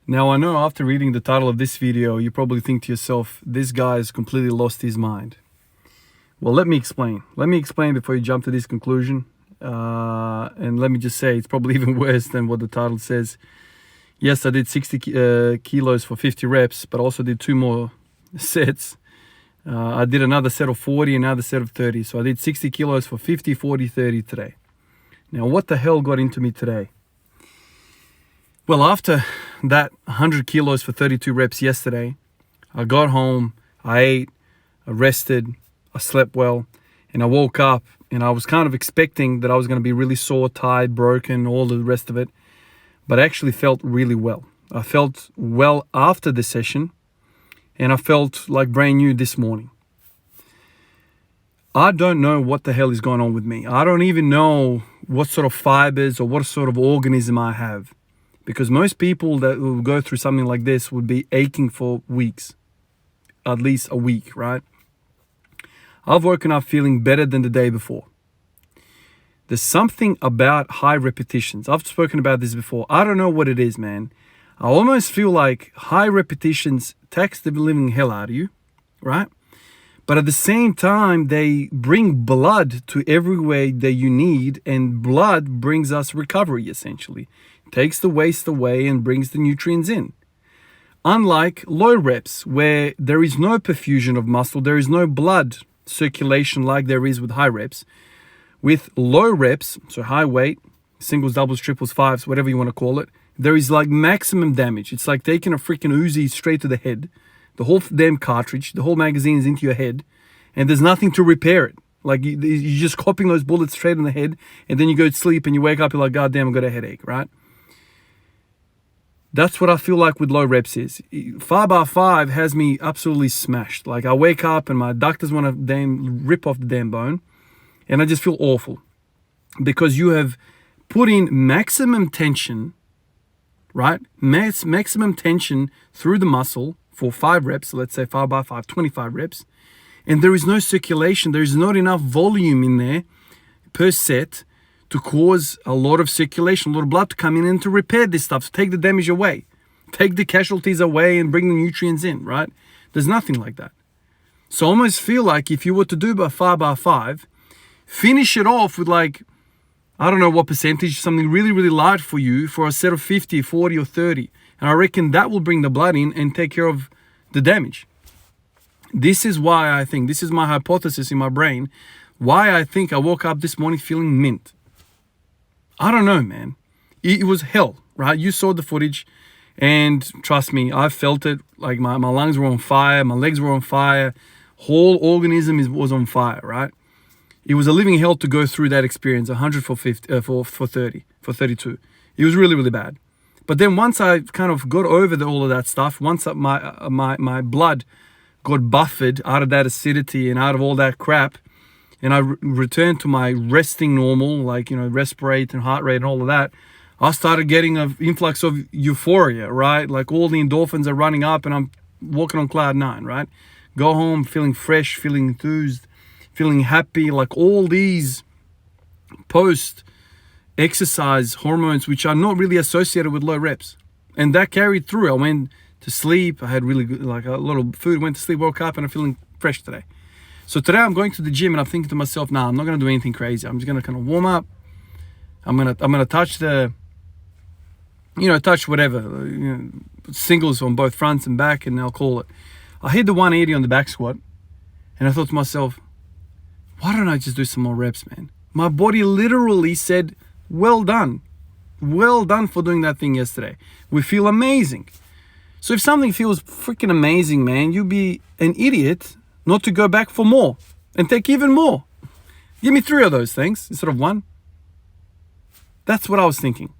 Now, I know after reading the title of this video, you probably think to yourself, this guy has completely lost his mind. Well, let me explain. Let me explain before you jump to this conclusion. And let me just say, it's probably even worse than what the title says. Yes, I did 60 kilos for 50 reps, but I also did 2 more sets. I did another set of 40, another set of 30. So I did 60 kilos for 50, 40, 30 today. Now, what the hell got into me today? Well, after that 100 kilos for 32 reps yesterday, I got home, I ate, I rested, I slept well, and I woke up and I was kind of expecting that I was going to be really sore, tired, broken, all the rest of it, but I actually felt really well. I felt well after the session, and I felt like brand new this morning. I don't know what the hell is going on with me. I don't even know what sort of fibers or what sort of organism I have. Because most people that will go through something like this would be aching for weeks, at least a week, right? I've woken up feeling better than the day before. There's something about high repetitions. I've spoken about this before. I don't know what it is, man. I almost feel like high repetitions tax the living hell out of you, right? But at the same time, they bring blood to everywhere that you need, and blood brings us recovery, essentially. Takes the waste away and brings the nutrients in. Unlike low reps, where there is no perfusion of muscle, there is no blood circulation like there is with high reps. With low reps, so high weight, singles, doubles, triples, fives, whatever you want to call it, there is like maximum damage. It's like taking a freaking Uzi straight to the head. The whole damn cartridge, the whole magazine is into your head, and there's nothing to repair it. Like you're just copying those bullets straight in the head, and then you go to sleep and you wake up, you're like, God damn, I got a headache, right? That's what I feel like with low reps is. 5x5 has me absolutely smashed. Like I wake up and my doctors want to damn rip off the damn bone, and I just feel awful because you have put in maximum tension, right? Maximum tension through the muscle for 5 reps. So let's say 5x5, 25 reps. And there is no circulation. There is not enough volume in there per set to cause a lot of circulation, a lot of blood to come in and to repair this stuff, to take the damage away, take the casualties away and bring the nutrients in, right? There's nothing like that. So I almost feel like if you were to do a 5x5, finish it off with like, I don't know what percentage, something really, really light for you for a set of 50, 40 or 30. And I reckon that will bring the blood in and take care of the damage. This is why I think, this is my hypothesis in my brain, why I think I woke up this morning feeling mint. I don't know, man. It was hell, right? You saw the footage, and trust me, I felt it. Like my lungs were on fire, my legs were on fire, whole organism was on fire, right? It was a living hell to go through that experience. 100 for 50, for 30, for 32. It was really, really bad. But then once I kind of got over all of that stuff, once my blood got buffered out of that acidity and out of all that crap, and I returned to my resting normal, like, you know, respirate and heart rate and all of that, I started getting an influx of euphoria, right? Like all the endorphins are running up and I'm walking on cloud 9, right? Go home feeling fresh, feeling enthused, feeling happy, like all these post-exercise hormones, which are not really associated with low reps. And that carried through. I went to sleep. I had really good, like a lot of food, went to sleep, woke up, and I'm feeling fresh today. So today I'm going to the gym and I'm thinking to myself, nah, I'm not going to do anything crazy. I'm just going to kind of warm up. I'm going to touch the, touch whatever, singles on both fronts and back, and I'll call it. I hit the 180 on the back squat, and I thought to myself, why don't I just do some more reps, man? My body literally said, well done. Well done for doing that thing yesterday. We feel amazing. So if something feels freaking amazing, man, you'd be an idiot not to go back for more and take even more. Give me 3 of those things instead of 1. That's what I was thinking.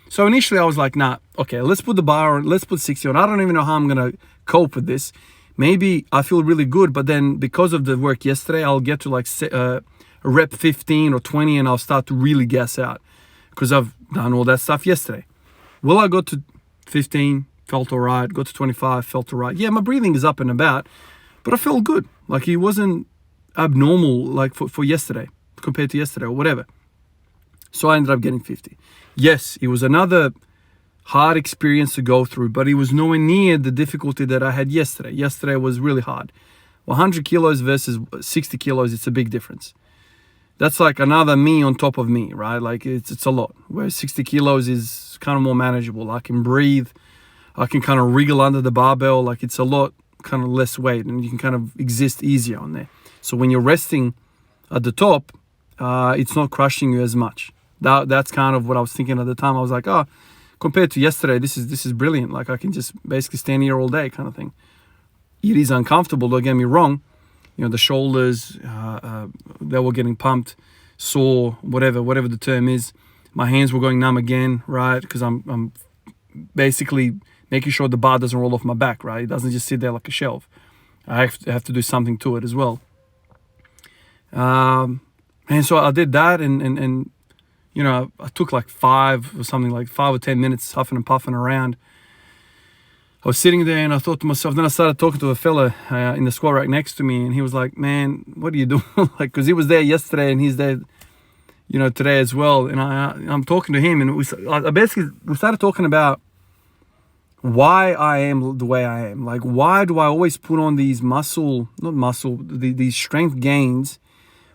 So initially I was like, nah, okay, let's put the bar on, let's put 60 on. I don't even know how I'm going to cope with this. Maybe I feel really good, but then because of the work yesterday, I'll get to like a rep 15 or 20 and I'll start to really gas out because I've done all that stuff yesterday. Well, I got to 15, felt all right. Got to 25, felt all right. Yeah, my breathing is up and about, but I felt good. Like it wasn't abnormal like for yesterday compared to yesterday or whatever. So I ended up getting 50. Yes, it was another hard experience to go through, but it was nowhere near the difficulty that I had yesterday. Yesterday was really hard. 100 kilos versus 60 kilos, it's a big difference. That's like another me on top of me, right? Like it's a lot. Whereas 60 kilos is kind of more manageable. I can breathe. I can kind of wriggle under the barbell. Like it's a lot kind of less weight, and you can kind of exist easier on there. So when you're resting at the top, it's not crushing you as much. That's kind of what I was thinking at the time. I was like, oh, compared to yesterday, this is brilliant. Like I can just basically stand here all day kind of thing. It is uncomfortable, don't get me wrong. You know, the shoulders, they were getting pumped, sore, whatever the term is. My hands were going numb again, right? Because I'm basically making sure the bar doesn't roll off my back, right? It doesn't just sit there like a shelf. I have to do something to it as well. And so I did that, and you know, I took like 5 or 10 minutes huffing and puffing around. I was sitting there and I thought to myself, then I started talking to a fella in the squat rack next to me, and he was like, man, what are you doing? Like, because he was there yesterday and he's there, you know, today as well. And I'm talking to him, and we started talking about why I am the way I am. Like, why do I always put on these these strength gains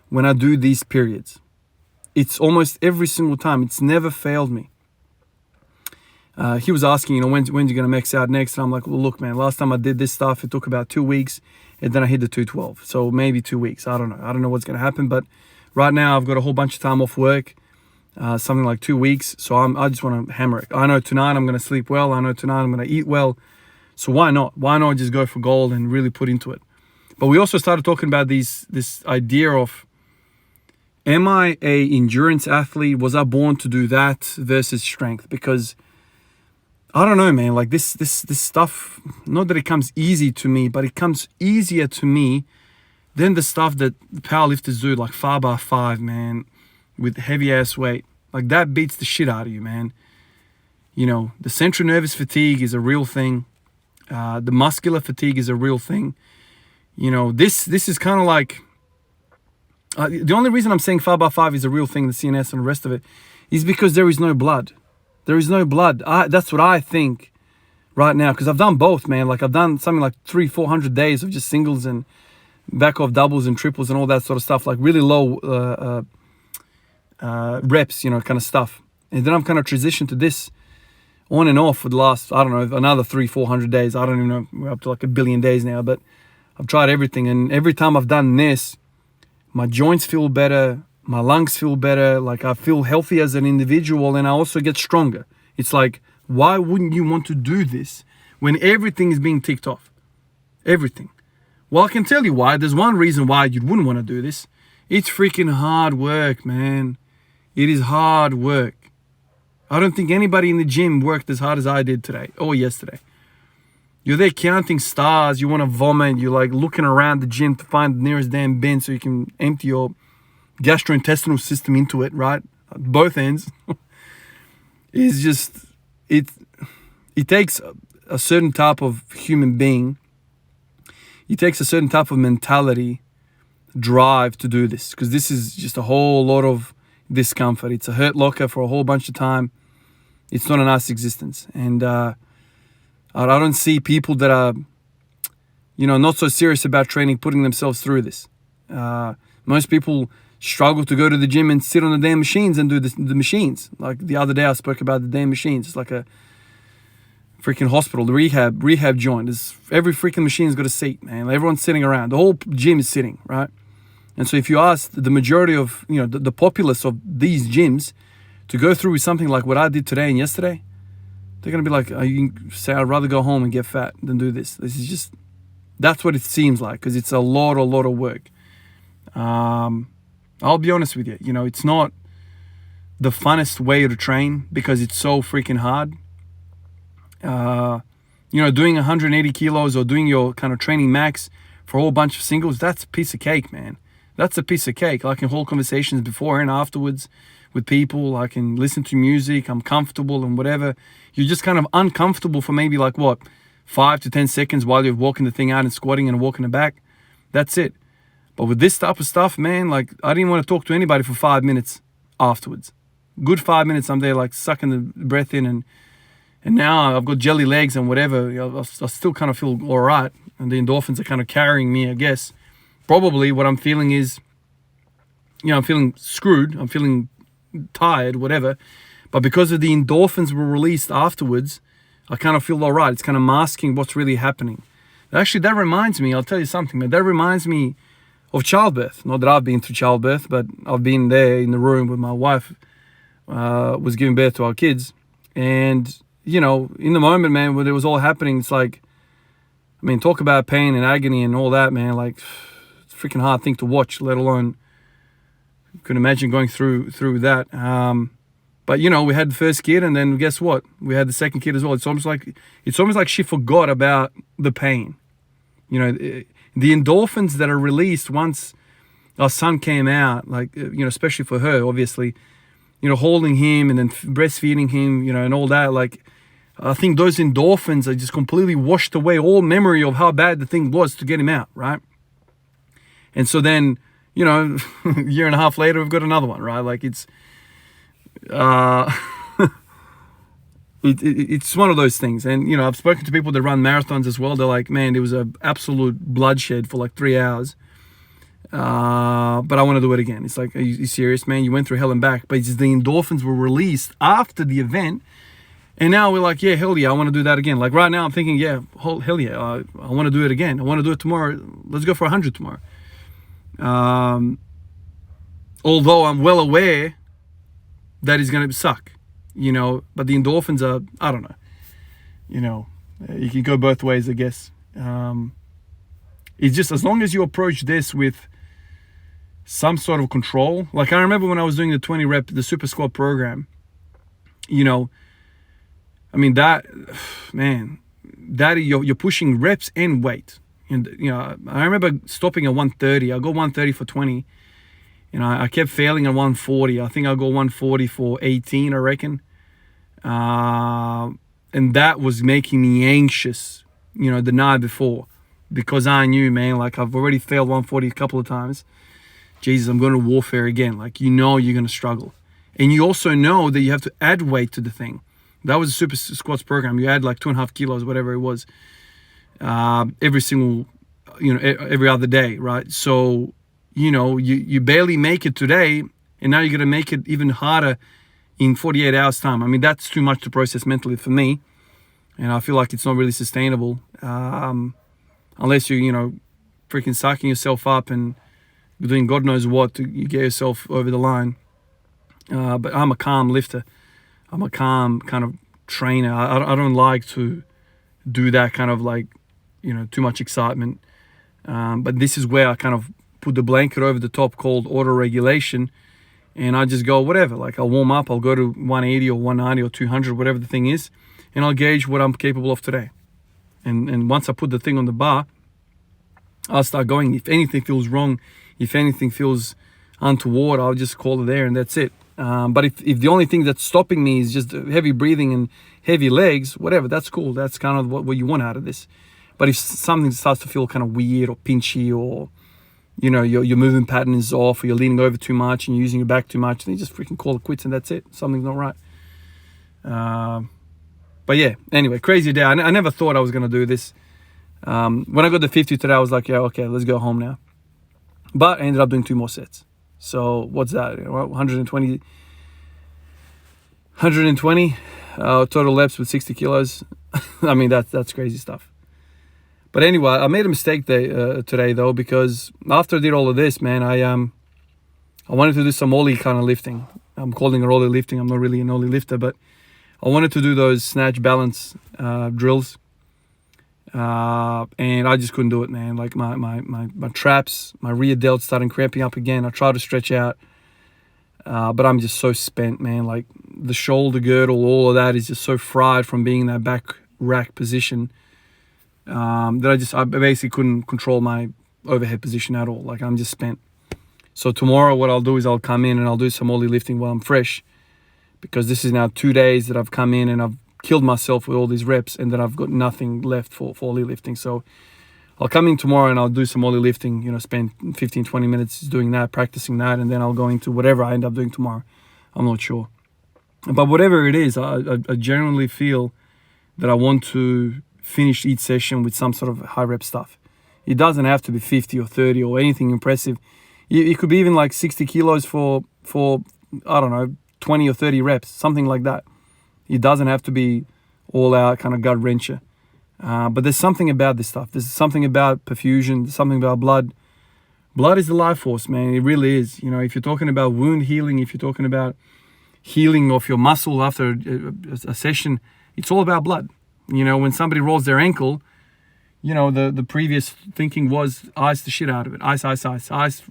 when I do these periods? It's almost every single time. It's never failed me. He was asking, you know, when's you going to max out next? And I'm like, well, look, man, last time I did this stuff, it took about 2 weeks, and then I hit the 212. So maybe 2 weeks. I don't know. I don't know what's going to happen. But right now, I've got a whole bunch of time off work, something like 2 weeks. So I just want to hammer it. I know tonight I'm going to sleep well. I know tonight I'm going to eat well. So why not? Why not just go for gold and really put into it? But we also started talking about this idea of, am I a endurance athlete? Was I born to do that versus strength? Because I don't know, man, like this stuff, not that it comes easy to me, but it comes easier to me than the stuff that powerlifters do, like 5x5, man, with heavy ass weight. Like that beats the shit out of you, man. You know, the central nervous fatigue is a real thing. The muscular fatigue is a real thing. You know, this is kind of like, the only reason I'm saying 5x5 is a real thing, the CNS and the rest of it, is because there is no blood. There is no blood. That's what I think right now, because I've done both, man. Like I've done something like 300-400 days of just singles and back off doubles and triples and all that sort of stuff, like really low reps, you know, kind of stuff. And then I've kind of transitioned to this on and off for the last, I don't know, another 300-400 days. I don't even know, we're up to like 1 billion days now, but I've tried everything. And every time I've done this, my joints feel better. My lungs feel better, like I feel healthy as an individual, and I also get stronger. It's like, why wouldn't you want to do this when everything is being ticked off? Everything. Well, I can tell you why. There's one reason why you wouldn't want to do this. It's freaking hard work, man. It is hard work. I don't think anybody in the gym worked as hard as I did today or yesterday. You're there counting stars, you want to vomit, you're like looking around the gym to find the nearest damn bin so you can empty your gastrointestinal system into it, right? Both ends. It's just, it takes a certain type of human being. It takes a certain type of mentality, drive to do this, because this is just a whole lot of discomfort. It's a hurt locker for a whole bunch of time. It's not a nice existence. And I don't see people that are, you know, not so serious about training, putting themselves through this. Most people struggle to go to the gym and sit on the damn machines and do the machines. Like the other day I spoke about the damn machines. It's like a freaking hospital, the rehab joint. Every freaking machine's got a seat, man. Everyone's sitting around. The whole gym is sitting, right? And so if you ask the majority of, you know, the populace of these gyms to go through with something like what I did today and yesterday, they're going to be like, you can say, I'd rather go home and get fat than do this. This is just, that's what it seems like, because it's a lot of work. I'll be honest with you, you know, it's not the funnest way to train because it's so freaking hard. You know, doing 180 kilos or doing your kind of training max for a whole bunch of singles, that's a piece of cake, man. That's a piece of cake. I can hold conversations before and afterwards with people. I can listen to music. I'm comfortable and whatever. You're just kind of uncomfortable for maybe like what, 5 to 10 seconds while you're walking the thing out and squatting and walking it back. That's it. But with this type of stuff, man, like I didn't want to talk to anybody for 5 minutes afterwards. Good 5 minutes, I'm there like sucking the breath in And now I've got jelly legs and whatever. I still kind of feel all right. And the endorphins are kind of carrying me, I guess. Probably what I'm feeling is, I'm feeling screwed. I'm feeling tired, whatever. But because of the endorphins were released afterwards, I kind of feel all right. It's kind of masking what's really happening. Actually, that reminds me, I'll tell you something, man. That reminds me of childbirth. Not that I've been through childbirth, but I've been there in the room with my wife, was giving birth to our kids. And, in the moment, man, when it was all happening, it's like, talk about pain and agony and all that, man. Like, it's a freaking hard thing to watch, let alone, you can imagine going through that. But we had the first kid, and then guess what? We had the second kid as well. It's almost like she forgot about the pain. The endorphins that are released once our son came out, like, especially for her, obviously, holding him and then breastfeeding him, and all that. Like, I think those endorphins are just completely washed away all memory of how bad the thing was to get him out, right? And so then, a year and a half later, we've got another one, right? Like, it's one of those things. And I've spoken to people that run marathons as well. They're like, man, it was an absolute bloodshed for like 3 hours, but I want to do it again. It's like, are you serious, man? You went through hell and back. But it's just the endorphins were released after the event, and now we're like, yeah, hell yeah, I want to do that again. Like right now I'm thinking, yeah, hell yeah, I want to do it again. I want to do it tomorrow. Let's go for 100 tomorrow. Although I'm well aware that is going to suck, but the endorphins are, I don't know, you can go both ways, I guess. It's just, as long as you approach this with some sort of control. Like I remember when I was doing the 20 rep, the super squat program, that, man, that you're pushing reps and weight. And, I remember stopping at 130. I go 130 for 20. I kept failing at 140. I think I'll go 140 for 18, I reckon. And that was making me anxious, the night before. Because I knew, man, like I've already failed 140 a couple of times. Jesus, I'm going to warfare again. Like, you're going to struggle. And you also know that you have to add weight to the thing. That was a super squats program. You add like 2.5 kilos, whatever it was, every single, every other day, right? So, you barely make it today, and now you're going to make it even harder in 48 hours time. That's too much to process mentally for me, and I feel like it's not really sustainable, unless you're, freaking sucking yourself up and doing God knows what to get yourself over the line. But I'm a calm lifter. I'm a calm kind of trainer. I don't like to do that kind of like, too much excitement. But this is where I kind of put the blanket over the top called auto regulation, and I just go whatever. Like I'll warm up, I'll go to 180 or 190 or 200, whatever the thing is, and I'll gauge what I'm capable of today. And once I put the thing on the bar, I'll start going. If anything feels wrong, if anything feels untoward, I'll just call it there, and that's it. But if the only thing that's stopping me is just heavy breathing and heavy legs, whatever, that's cool. That's kind of what you want out of this. But if something starts to feel kind of weird or pinchy, or your movement pattern is off, or you're leaning over too much and you're using your back too much, then you just freaking call it quits, and that's it. Something's not right. But yeah, anyway, crazy day. I never thought I was going to do this. When I got the 50 today, I was like, yeah, okay, let's go home now. But I ended up doing 2 more sets. So what's that? 120 total reps with 60 kilos. That's crazy stuff. But anyway, I made a mistake today though, because after I did all of this, man, I wanted to do some ollie kind of lifting. I'm calling it ollie lifting. I'm not really an ollie lifter, but I wanted to do those snatch balance drills. And I just couldn't do it, man. Like my traps, my rear delt started cramping up again. I tried to stretch out, but I'm just so spent, man. Like the shoulder girdle, all of that is just so fried from being in that back rack position, that I basically couldn't control my overhead position at all. Like I'm just spent. So tomorrow what I'll do is I'll come in and I'll do some ollie lifting while I'm fresh, because this is now 2 days that I've come in and I've killed myself with all these reps, and then I've got nothing left for ollie lifting. So I'll come in tomorrow and I'll do some ollie lifting, spend 15-20 minutes doing that, practicing that, and then I'll go into whatever I end up doing tomorrow. I'm not sure, but whatever it is, I genuinely feel that I want to finish each session with some sort of high rep stuff. It doesn't have to be 50 or 30 or anything impressive. It could be even like 60 kilos for I don't know, 20 or 30 reps, something like that. It doesn't have to be all out kind of gut wrencher. But there's something about this stuff. There's something about perfusion. There's something about blood. Blood is the life force, man. It really is. You know, if you're talking about wound healing, if you're talking about healing of your muscle after a session, it's all about blood. You know, when somebody rolls their ankle, you know, the previous thinking was ice the shit out of it. Ice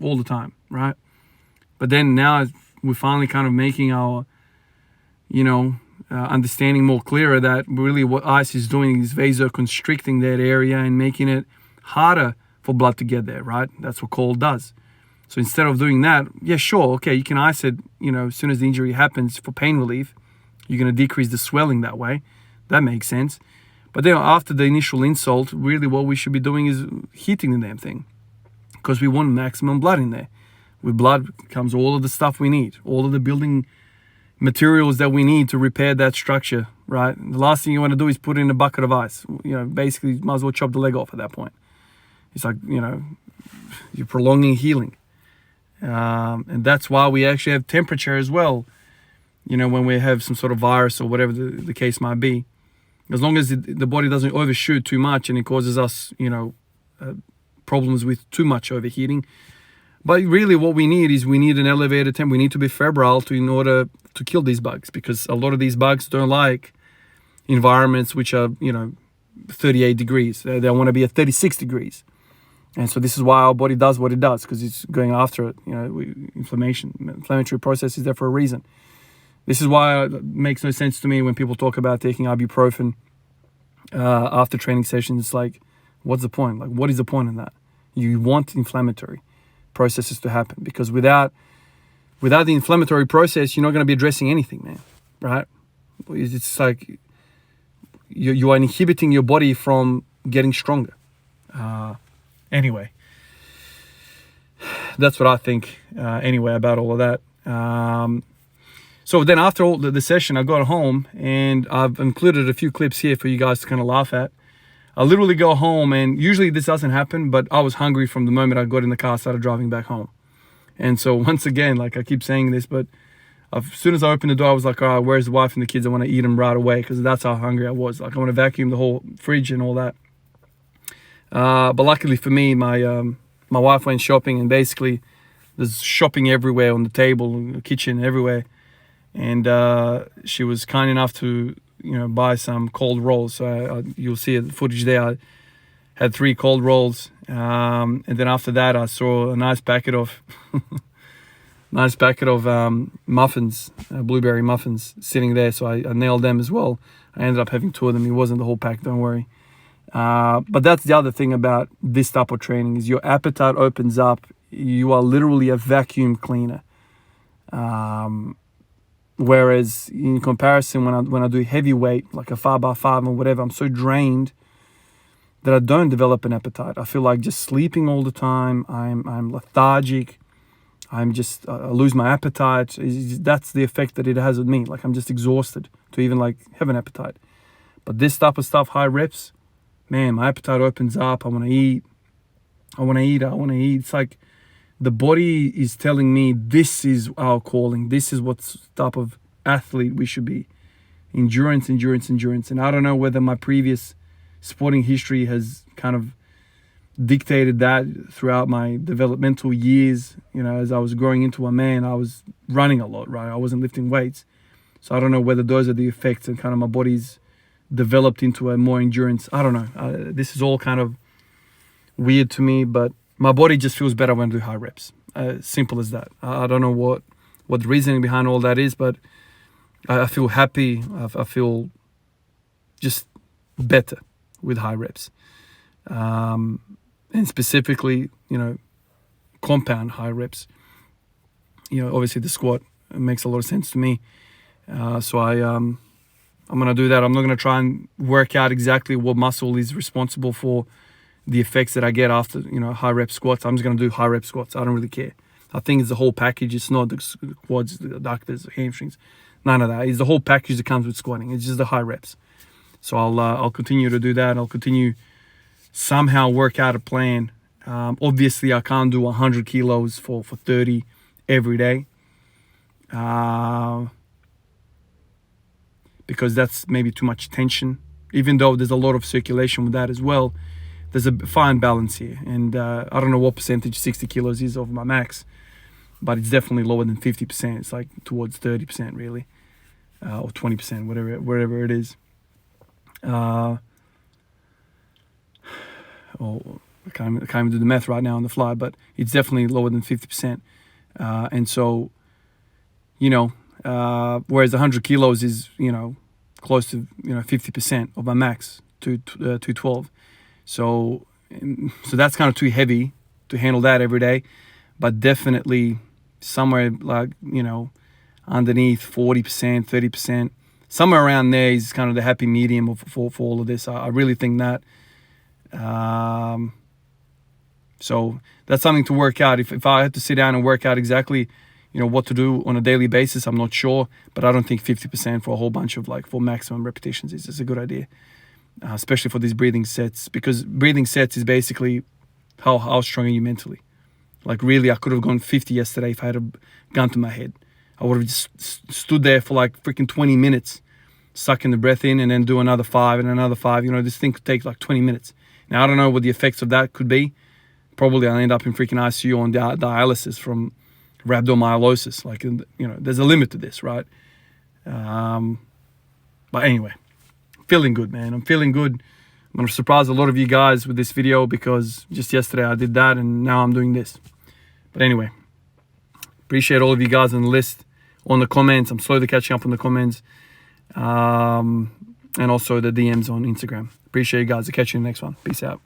all the time, right? But then now we're finally kind of making our, you know, understanding more clearer that really what ice is doing is vasoconstricting that area and making it harder for blood to get there, right? That's what cold does. So instead of doing that, yeah, sure, okay, you can ice it, you know, as soon as the injury happens for pain relief, you're going to decrease the swelling that way. That makes sense. But then after the initial insult, really what we should be doing is heating the damn thing, because we want maximum blood in there. With blood comes all of the stuff we need, all of the building materials that we need to repair that structure, right? The last thing you want to do is put it in a bucket of ice. You know, basically, might as well chop the leg off at that point. It's like, you know, you're prolonging healing. And that's why we actually have temperature as well, you know, when we have some sort of virus or whatever the case might be. As long as the body doesn't overshoot too much and it causes us, you know, problems with too much overheating. But really what we need is we need an elevated temp. We need to be febrile in order to kill these bugs, because a lot of these bugs don't like environments which are, you know, 38 degrees. They want to be at 36 degrees. And so this is why our body does what it does, because it's going after it. You know, inflammatory process is there for a reason. This is why it makes no sense to me when people talk about taking ibuprofen after training sessions. It's like, what's the point? Like, what is the point in that? You want inflammatory processes to happen, because without the inflammatory process, you're not going to be addressing anything, man, right? It's like you are inhibiting your body from getting stronger. Anyway, that's what I think anyway about all of that. So then after all the session, I got home and I've included a few clips here for you guys to kind of laugh at. I literally go home, and usually this doesn't happen, but I was hungry from the moment I got in the car, started driving back home. And so once again, like I keep saying this, but as soon as I opened the door, I was like, all right, where's the wife and the kids? I want to eat them right away, because that's how hungry I was. Like, I want to vacuum the whole fridge and all that. But luckily for me, my wife went shopping, and basically there's shopping everywhere on the table, in the kitchen, everywhere. And she was kind enough to, you know, buy some cold rolls. So you'll see the footage there. I had 3 cold rolls, and then after that, I saw a nice packet of muffins, blueberry muffins, sitting there. So I nailed them as well. I ended up having 2 of them. It wasn't the whole pack, don't worry. But that's the other thing about this type of training, is your appetite opens up. You are literally a vacuum cleaner. Whereas in comparison, when I do heavy weight, like a 5x5 or whatever, I'm so drained that I don't develop an appetite. I feel like just sleeping all the time. I'm lethargic. I lose my appetite. That's the effect that it has on me. Like, I'm just exhausted to even like have an appetite. But this type of stuff, high reps, man, my appetite opens up. I want to eat. It's like the body is telling me this is our calling. This is what type of athlete we should be. Endurance. And I don't know whether my previous sporting history has kind of dictated that throughout my developmental years. You know, as I was growing into a man, I was running a lot, right? I wasn't lifting weights. So I don't know whether those are the effects, and kind of my body's developed into a more endurance. I don't know. This is all kind of weird to me, but my body just feels better when I do high reps. Simple as that. I don't know what the reasoning behind all that is, but I feel happy. I feel just better with high reps. And specifically, you know, compound high reps. You know, obviously the squat makes a lot of sense to me. So I'm going to do that. I'm not going to try and work out exactly what muscle is responsible for the effects that I get after, you know, high rep squats. I'm just going to do high rep squats. I don't really care. I think it's the whole package. It's not the quads, the adductors, the hamstrings, none of that. It's the whole package that comes with squatting. It's just the high reps. So I'll continue to do that. I'll continue somehow work out a plan. Obviously, I can't do 100 kilos for 30 every day. Because that's maybe too much tension. Even though there's a lot of circulation with that as well, there's a fine balance here. And I don't know what percentage 60 kilos is of my max, but it's definitely lower than 50%. It's like towards 30% really, or 20%, wherever it is. I can't even do the math right now on the fly, but it's definitely lower than 50%. And so, whereas 100 kilos is, close to, 50% of my max, to 212. So that's kind of too heavy to handle that every day, but definitely somewhere like, underneath 40%, 30%, somewhere around there is kind of the happy medium for all of this. I really think that. So that's something to work out. If I had to sit down and work out exactly, what to do on a daily basis, I'm not sure, but I don't think 50% for a whole bunch of for maximum repetitions is a good idea, especially for these breathing sets, because breathing sets is basically how strong are you mentally. Like really, I could have gone 50 yesterday if I had a gun to my head. I would have just stood there for like freaking 20 minutes, sucking the breath in and then do another 5 and another 5. This thing could take like 20 minutes. Now, I don't know what the effects of that could be. Probably I'll end up in freaking ICU on dialysis from rhabdomyolysis. There's a limit to this, right? But anyway, feeling good, man. I'm feeling good. I'm going to surprise a lot of you guys with this video because just yesterday I did that and now I'm doing this. But anyway, appreciate all of you guys on the list, on the comments. I'm slowly catching up on the comments. And also the DMs on Instagram. Appreciate you guys. I'll catch you in the next one. Peace out.